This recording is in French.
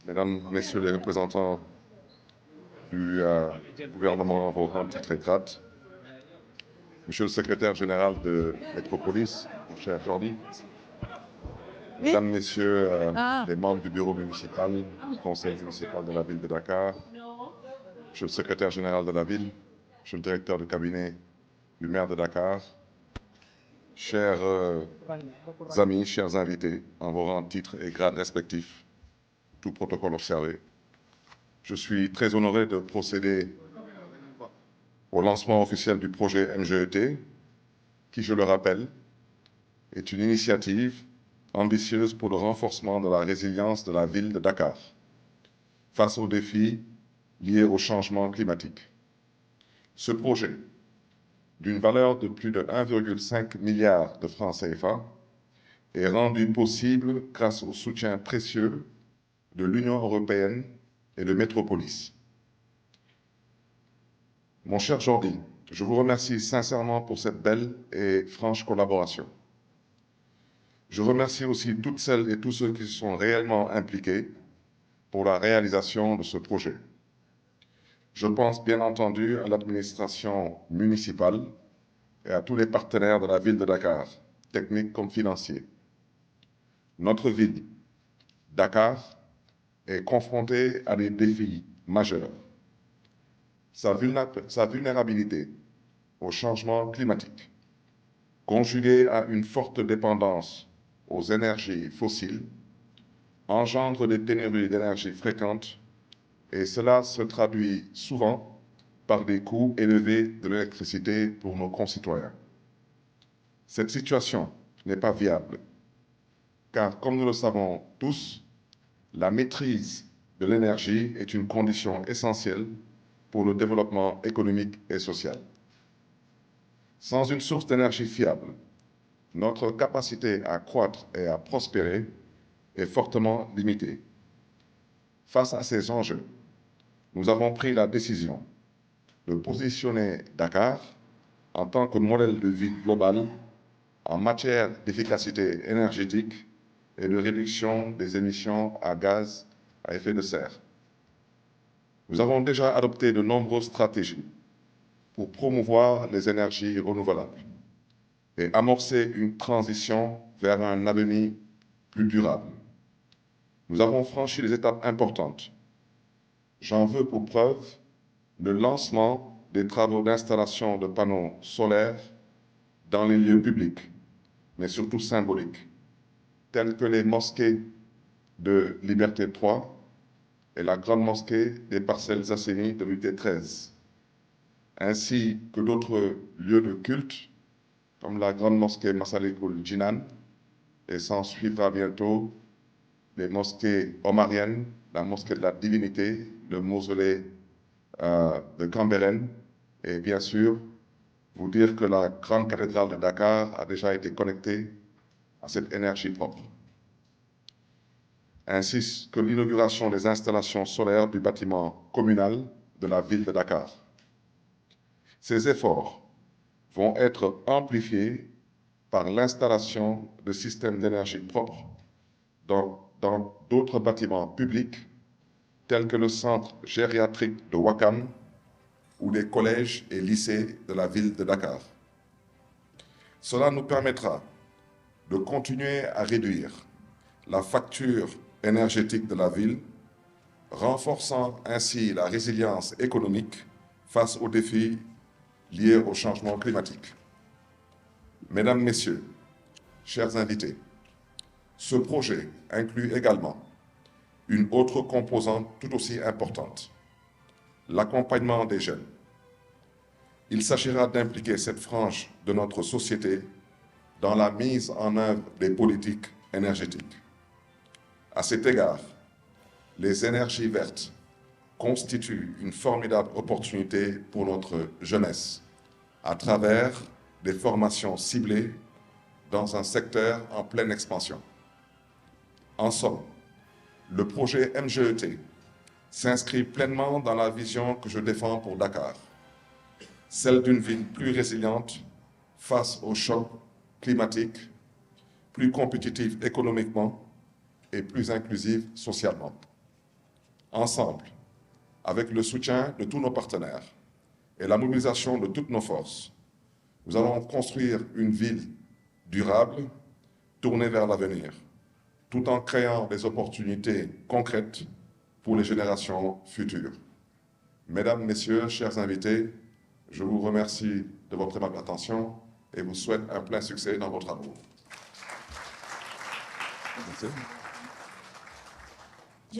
Mesdames, Messieurs les représentants du gouvernement en vos rangs, titres et grades, Monsieur le secrétaire général de Métropolis, mon cher Jordi, Oui. Mesdames, Messieurs Ah, les membres du bureau municipal, du conseil municipal de la ville de Dakar, Monsieur le secrétaire général de la ville, Monsieur le directeur de cabinet du maire de Dakar, chers amis, chers invités, en vos rangs, titres et grades respectifs, tout protocole observé, je suis très honoré de procéder au lancement officiel du projet MGET, qui, je le rappelle, est une initiative ambitieuse pour le renforcement de la résilience de la ville de Dakar face aux défis liés au changement climatique. Ce projet, d'une valeur de plus de 1,5 milliard de francs CFA, est rendu possible grâce au soutien précieux de l'Union européenne et de Métropolis. Mon cher Jordi, je vous remercie sincèrement pour cette belle et franche collaboration. Je remercie aussi toutes celles et tous ceux qui sont réellement impliqués pour la réalisation de ce projet. Je pense bien entendu à l'administration municipale et à tous les partenaires de la ville de Dakar, techniques comme financiers. Notre ville, Dakar, est confrontée à des défis majeurs. Sa vulnérabilité au changement climatique, conjuguée à une forte dépendance aux énergies fossiles, engendre des pénuries d'énergie fréquentes et cela se traduit souvent par des coûts élevés de l'électricité pour nos concitoyens. Cette situation n'est pas viable, car comme nous le savons tous, la maîtrise de l'énergie est une condition essentielle pour le développement économique et social. Sans une source d'énergie fiable, notre capacité à croître et à prospérer est fortement limitée. Face à ces enjeux, nous avons pris la décision de positionner Dakar en tant que modèle de vie global en matière d'efficacité énergétique et de réduction des émissions à gaz à effet de serre. Nous avons déjà adopté de nombreuses stratégies pour promouvoir les énergies renouvelables et amorcer une transition vers un avenir plus durable. Nous avons franchi des étapes importantes. J'en veux pour preuve le lancement des travaux d'installation de panneaux solaires dans les lieux publics, mais surtout symboliques, tels que les mosquées de Liberté 3 et la grande mosquée des Parcelles Assainies de l'UT 13, ainsi que d'autres lieux de culte, comme la grande mosquée Massalikul Jinan, et s'en suivra bientôt les mosquées omariennes, la mosquée de la Divinité, le mausolée de Cambérène, et bien sûr, vous dire que la grande cathédrale de Dakar a déjà été connectée à cette énergie propre, ainsi que l'inauguration des installations solaires du bâtiment communal de la ville de Dakar. Ces efforts vont être amplifiés par l'installation de systèmes d'énergie propre dans d'autres bâtiments publics tels que le centre gériatrique de Ouakam ou des collèges et lycées de la ville de Dakar. Cela nous permettra de continuer à réduire la facture énergétique de la ville, renforçant ainsi la résilience économique face aux défis liés au changement climatique. Mesdames, Messieurs, chers invités, ce projet inclut également une autre composante tout aussi importante, l'accompagnement des jeunes. Il s'agira d'impliquer cette frange de notre société dans la mise en œuvre des politiques énergétiques. À cet égard, les énergies vertes constituent une formidable opportunité pour notre jeunesse à travers des formations ciblées dans un secteur en pleine expansion. En somme, le projet MGET s'inscrit pleinement dans la vision que je défends pour Dakar, celle d'une ville plus résiliente face aux chocs climatiques, plus compétitive économiquement et plus inclusive socialement. ensemble, avec le soutien de tous nos partenaires et la mobilisation de toutes nos forces, nous allons construire une ville durable, tournée vers l'avenir, tout en créant des opportunités concrètes pour les générations futures. Mesdames, Messieurs, chers invités, je vous remercie de votre aimable attention et vous souhaite un plein succès dans vos travaux. Merci.